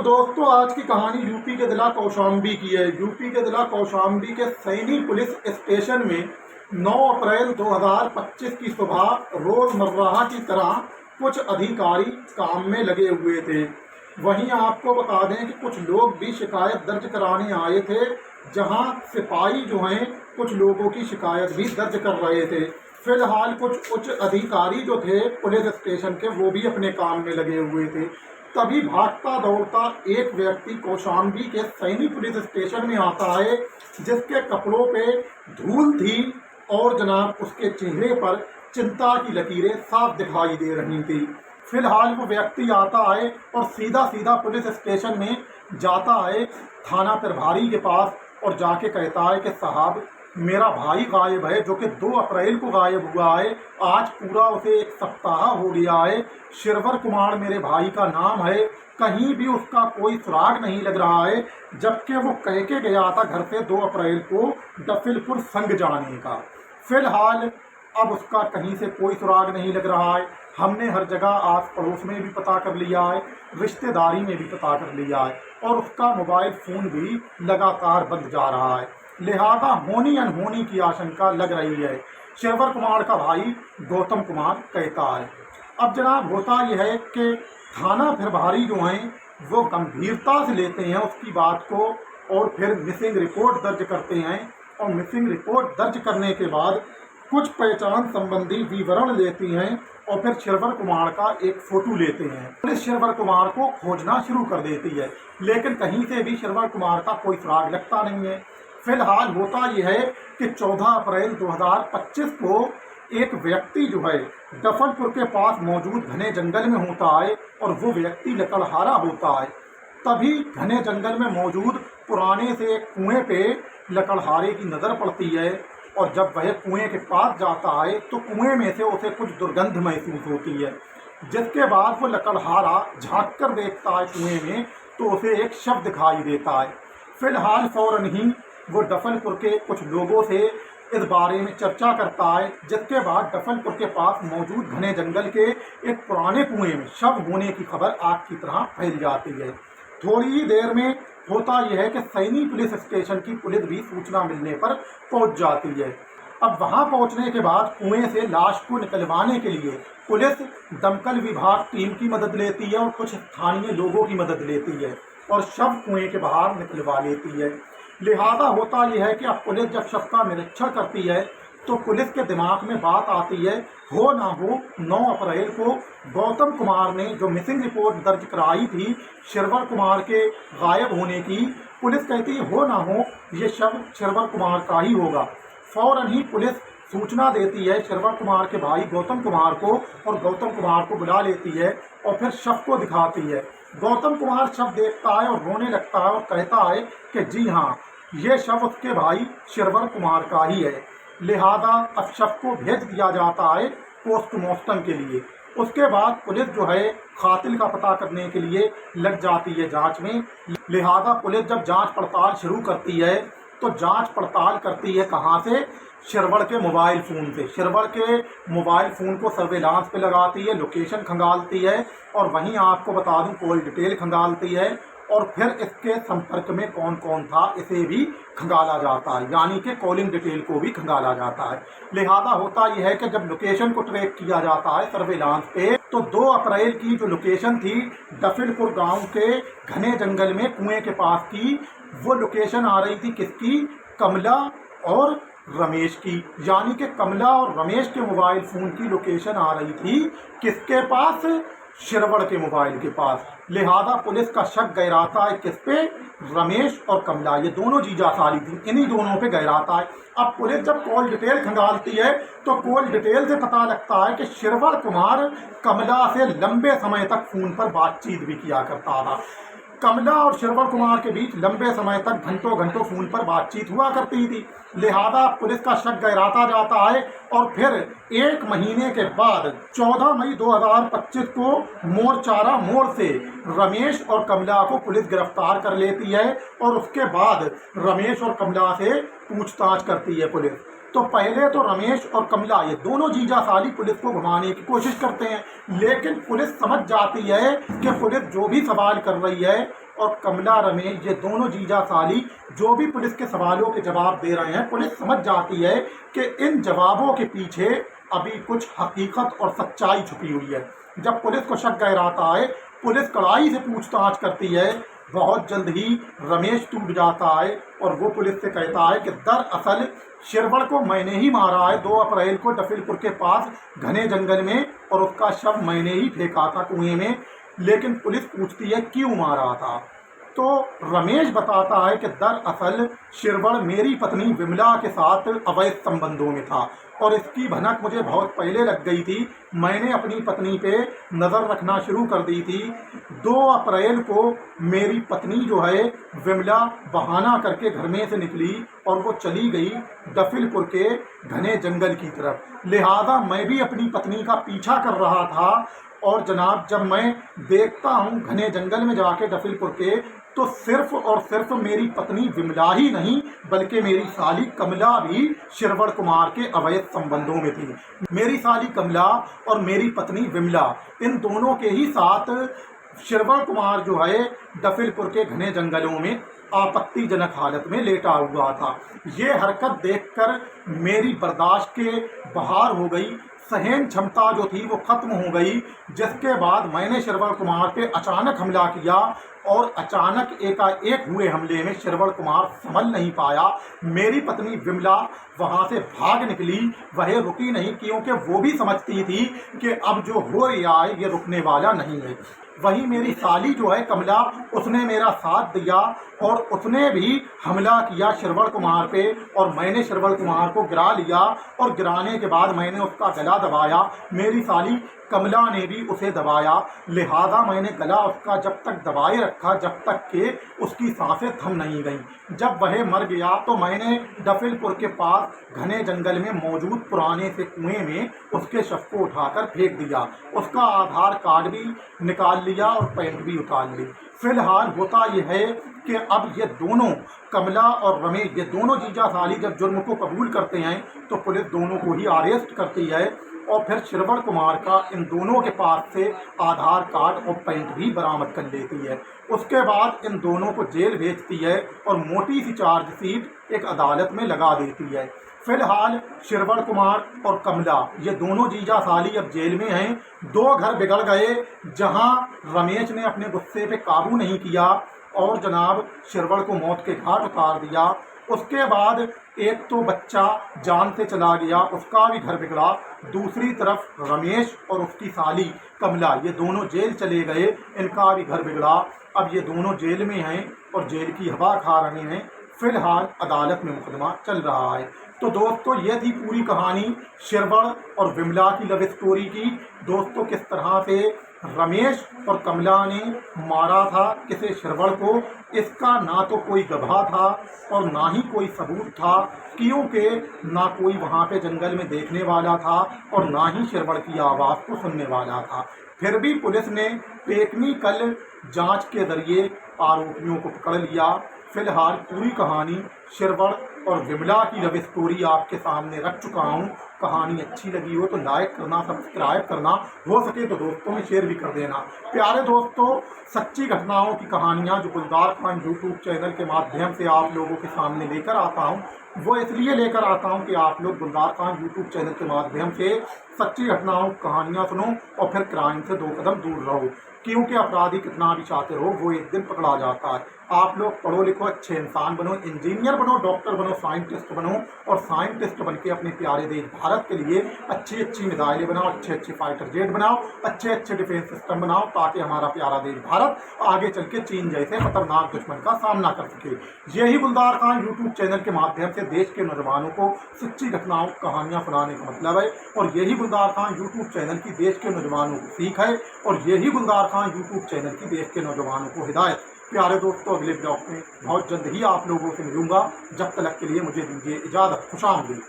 तो दोस्तों आज की कहानी यूपी के जिला कौशाम्बी की है। यूपी के जिला कौशाम्बी के सैनी पुलिस स्टेशन में 9 अप्रैल 2025 की सुबह रोजमर्रा की तरह कुछ अधिकारी काम में लगे हुए थे। वहीं आपको बता दें कि कुछ लोग भी शिकायत दर्ज कराने आए थे, जहां सिपाही जो हैं कुछ लोगों की शिकायत भी दर्ज कर रहे थे। फिलहाल कुछ उच्च अधिकारी जो थे पुलिस स्टेशन के, वो भी अपने काम में लगे हुए थे। तभी भागता दौड़ता एक व्यक्ति कौशाम्बी के सैनी पुलिस स्टेशन में आता है, जिसके कपड़ों पे धूल थी और जनाब उसके चेहरे पर चिंता की लकीरें साफ दिखाई दे रही थी। फिलहाल वो व्यक्ति आता है और सीधा सीधा पुलिस स्टेशन में जाता है, थाना प्रभारी के पास, और जाके कहता है कि साहब, मेरा भाई गायब है, जो कि 2 अप्रैल को गायब हुआ है। आज पूरा उसे 1 सप्ताह हो गया है। शिरवर कुमार मेरे भाई का नाम है, कहीं भी उसका कोई सुराग नहीं लग रहा है, जबकि वो कह के गया था घर से 2 अप्रैल को डफिलपुर संग जाने का। फिलहाल अब उसका कहीं से कोई सुराग नहीं लग रहा है। हमने हर जगह आस पड़ोस में भी पता कर लिया है, रिश्तेदारी में भी पता कर लिया है, और उसका मोबाइल फ़ोन भी लगातार बंद जा रहा है। लिहाजा होनी अनहोनी की आशंका लग रही है। शिरवर कुमार का भाई गौतम कुमार कहता है। अब जनाब होता यह है कि थाना प्रभारी जो हैं वो गंभीरता से लेते हैं उसकी बात को, और फिर मिसिंग रिपोर्ट दर्ज करते हैं, और मिसिंग रिपोर्ट दर्ज करने के बाद कुछ पहचान संबंधी विवरण लेती हैं, और फिर शिरवर कुमार का एक फ़ोटो लेते हैं। पुलिस शिरवर कुमार को खोजना शुरू कर देती है, लेकिन कहीं से भी शिरवर कुमार का कोई सुराग लगता नहीं है। फिलहाल होता यह है कि 14 अप्रैल 2025 को एक व्यक्ति जो है डफलपुर के पास मौजूद घने जंगल में होता है, और वो व्यक्ति लकड़हारा होता है। तभी घने जंगल में मौजूद पुराने से एक कुएं पे लकड़हारे की नज़र पड़ती है, और जब वह कुएं के पास जाता है तो कुएं में से उसे कुछ दुर्गंध महसूस होती है। जिसके बाद वो लकड़हारा झांक कर देखता है कुएं में, तो उसे एक शव दिखाई देता है। फिलहाल फौरन ही वो डफलपुर के कुछ लोगों से इस बारे में चर्चा करता है, जिसके बाद डफलपुर के पास मौजूद घने जंगल के एक पुराने कुएं में शव होने की खबर आग की तरह फैल जाती है। थोड़ी ही देर में होता यह है कि सैनी पुलिस स्टेशन की पुलिस भी सूचना मिलने पर पहुंच जाती है। अब वहां पहुंचने के बाद कुएं से लाश को निकलवाने के लिए पुलिस दमकल विभाग टीम की मदद लेती है और कुछ स्थानीय लोगों की मदद लेती है, और शव कुएं के बाहर निकलवा लेती है। लिहाजा होता यह है कि अब पुलिस जब शव का निरीक्षण करती है तो पुलिस के दिमाग में बात आती है, हो ना हो 9 अप्रैल को गौतम कुमार ने जो मिसिंग रिपोर्ट दर्ज कराई थी शिरवर कुमार के गायब होने की, पुलिस कहती है हो ना हो ये शव शिरवर कुमार का ही होगा। फौरन ही पुलिस सूचना देती है शिरवर कुमार के भाई गौतम कुमार को, और गौतम कुमार को बुला लेती है और फिर शव को दिखाती है। गौतम कुमार शव देखता है और रोने लगता है और कहता है कि जी हाँ, ये शव उसके भाई शिरवर कुमार का ही है। लिहाजा अब शव को भेज दिया जाता है पोस्टमार्टम के लिए। उसके बाद पुलिस जो है कातिल का पता करने के लिए लग जाती है जांच में। लिहाजा पुलिस जब जांच पड़ताल शुरू करती है तो जांच पड़ताल करती है कहाँ से? शिरवर के मोबाइल फ़ोन से। शिरवर के मोबाइल फ़ोन को सर्वेलांस पे लगाती है, लोकेशन खंगालती है, और वहीं आपको बता दूं कॉल डिटेल खंगालती है, और फिर इसके संपर्क में कौन कौन था इसे भी खंगाला जाता है, यानी कि कॉलिंग डिटेल को भी खंगाला जाता है। लिहाजा होता यह है कि जब लोकेशन को ट्रैक किया जाता है सर्वेलांस पे, तो 2 अप्रैल की जो लोकेशन थी डफिलपुर गांव के घने जंगल में कुएं के पास की, वो लोकेशन आ रही थी किसकी? कमला और रमेश की। यानी कि कमला और रमेश के मोबाइल फ़ोन की लोकेशन आ रही थी किसके पास? शिरवर के मोबाइल के पास। लिहाजा पुलिस का शक गहराता है किस पे? रमेश और कमला, ये दोनों जीजा साली थी, इन्हीं दोनों पे गहराता है। अब पुलिस जब कॉल डिटेल खंगालती है तो कॉल डिटेल से पता लगता है कि शिरवर कुमार कमला से लंबे समय तक फ़ोन पर बातचीत भी किया करता था। कमला और शिरवर कुमार के बीच लंबे समय तक घंटों घंटों फ़ोन पर बातचीत हुआ करती थी। लिहाजा पुलिस का शक गहराता जाता है, और फिर 1 महीने के बाद 14 मई 2025 को मोरचारा मोड़ से रमेश और कमला को पुलिस गिरफ्तार कर लेती है, और उसके बाद रमेश और कमला से पूछताछ करती है पुलिस। तो पहले तो रमेश और कमला ये दोनों जीजा साली पुलिस को घुमाने की कोशिश करते हैं, लेकिन पुलिस समझ जाती है कि पुलिस जो भी सवाल कर रही है और कमला रमेश ये दोनों जीजा साली जो भी पुलिस के सवालों के जवाब दे रहे हैं, पुलिस समझ जाती है कि इन जवाबों के पीछे अभी कुछ हकीकत और सच्चाई छुपी हुई है। जब पुलिस को शक गहराता है, पुलिस कड़ाई से पूछताछ करती है। बहुत जल्द ही रमेश टूट जाता है और वो पुलिस से कहता है कि दरअसल शिरवण को मैंने ही मारा है 2 अप्रैल को डफिलपुर के पास घने जंगल में, और उसका शव मैंने ही फेंका था कुएं में। लेकिन पुलिस पूछती है क्यों मारा था, तो रमेश बताता है कि दरअसल शिरवण मेरी पत्नी विमला के साथ अवैध संबंधों में था और इसकी भनक मुझे बहुत पहले लग गई थी। मैंने अपनी पत्नी पे नज़र रखना शुरू कर दी थी। 2 अप्रैल को मेरी पत्नी जो है विमला बहाना करके घर में से निकली और वो चली गई डफिलपुर के घने जंगल की तरफ। लिहाजा मैं भी अपनी पत्नी का पीछा कर रहा था और जनाब जब मैं देखता हूँ घने जंगल में जाके डफिलपुर के, तो सिर्फ और सिर्फ मेरी पत्नी विमला ही नहीं बल्कि मेरी साली कमला भी शिरवण कुमार के अवैध संबंधों में थी। मेरी साली कमला और मेरी पत्नी विमला इन दोनों के ही साथ शिरवण कुमार जो है डफिलपुर के घने जंगलों में आपत्तिजनक हालत में लेटा हुआ था। ये हरकत देखकर मेरी बर्दाश्त के बाहर हो गई, सहन क्षमता जो थी वो खत्म हो गई, जिसके बाद मैंने शिरवण कुमार पे अचानक हमला किया और अचानक एकाएक हुए हमले में शिरवण कुमार संभल नहीं पाया। मेरी पत्नी विमला वहां से भाग निकली, वह रुकी नहीं क्योंकि वो भी समझती थी कि अब जो हो रहा है ये रुकने वाला नहीं है। वहीं मेरी साली जो है कमला, उसने मेरा साथ दिया और उसने भी हमला किया शिरवण कुमार पे और मैंने शिरवण कुमार को गिरा लिया और गिराने के बाद मैंने उसका गला दबाया। मेरी साली कमला ने भी उसे दबाया, लिहाजा मैंने गला उसका जब तक दबाए रखा जब तक कि उसकी सांसें थम नहीं गईं। जब वह मर गया तो मैंने डफिलपुर के पास घने जंगल में मौजूद पुराने से कुएं में उसके शव को उठाकर फेंक दिया। उसका आधार कार्ड भी निकाल लिया और पैंट भी उतार ली। फिलहाल होता यह है कि अब ये दोनों कमला और रमेश ये दोनों जीजा साली जब जुर्म को कबूल करते हैं तो पुलिस दोनों को ही अरेस्ट करती है और फिर शिरवण कुमार का इन दोनों के पास से आधार कार्ड और पैंट भी बरामद कर लेती है। उसके बाद इन दोनों को जेल भेजती है और मोटी सी चार्जशीट एक अदालत में लगा देती है। फिलहाल शिरवण कुमार और कमला ये दोनों जीजा साली अब जेल में हैं। 2 घर बिगड़ गए, जहां रमेश ने अपने गुस्से पे काबू नहीं किया और जनाब शिरवण को मौत के घाट उतार दिया। उसके बाद एक तो बच्चा जान से चला गया, उसका भी घर बिगड़ा। दूसरी तरफ रमेश और उसकी साली कमला ये दोनों जेल चले गए, इनका भी घर बिगड़ा। अब ये दोनों जेल में हैं और जेल की हवा खा रहे हैं। फिलहाल अदालत में मुकदमा चल रहा है। तो दोस्तों ये थी पूरी कहानी शिरवण और विमला की लव स्टोरी की। दोस्तों किस तरह से रमेश और कमला ने मारा था किसे शिरवण को, इसका ना तो कोई गवाह था और ना ही कोई सबूत था, क्योंकि ना कोई वहाँ पे जंगल में देखने वाला था और ना ही शिरवण की आवाज़ को सुनने वाला था। फिर भी पुलिस ने टेक्निकल जांच के जरिए आरोपियों को पकड़ लिया। फिलहाल पूरी कहानी शिरवण और विमला की लव स्टोरी आपके सामने रख चुका हूँ। कहानी अच्छी लगी हो तो लाइक करना, सब्सक्राइब करना, हो सके तो दोस्तों में शेयर भी कर देना। प्यारे दोस्तों, सच्ची घटनाओं की कहानियाँ जो गुलजार खान यूट्यूब चैनल के माध्यम से आप लोगों के सामने लेकर आता हूँ, वो इसलिए लेकर आता हूँ कि आप लोग गुलजार खान यूट्यूब चैनल के माध्यम से सच्ची घटनाओं कहानियाँ सुनो और फिर क्राइम से 2 कदम दूर रहो, क्योंकि अपराधी कितना भी चाहते हो वो एक दिन पकड़ा जाता है। आप लोग पढ़ो लिखो, अच्छे इंसान बनो, इंजीनियर बनो, डॉक्टर बनो, साइंटिस्ट बनो और साइंटिस्ट बन के अपने प्यारे देश भारत के लिए अच्छी अच्छी मिसाइलें बनाओ, अच्छे अच्छे फाइटर जेट बनाओ, अच्छे अच्छे डिफेंस सिस्टम बनाओ, ताकि हमारा प्यारा देश भारत आगे चल के चीन जैसे खतरनाक दुश्मन का सामना कर सके। यही गुलजार खान यूट्यूब चैनल के माध्यम से देश के नौजवानों को सच्ची घटनाओं कहानियाँ सुनाने का मतलब है और यही गुलजार खान यूट्यूब चैनल की देश के नौजवानों को सीख है और यही गुलजार खान यूट्यूब चैनल की देश के नौजवानों को हिदायत। प्यारे दोस्तों, अगले ब्लॉग में बहुत जल्द ही आप लोगों से मिलूंगा। जब तक के लिए मुझे दीजिए इजाज़त। खुशामदीद।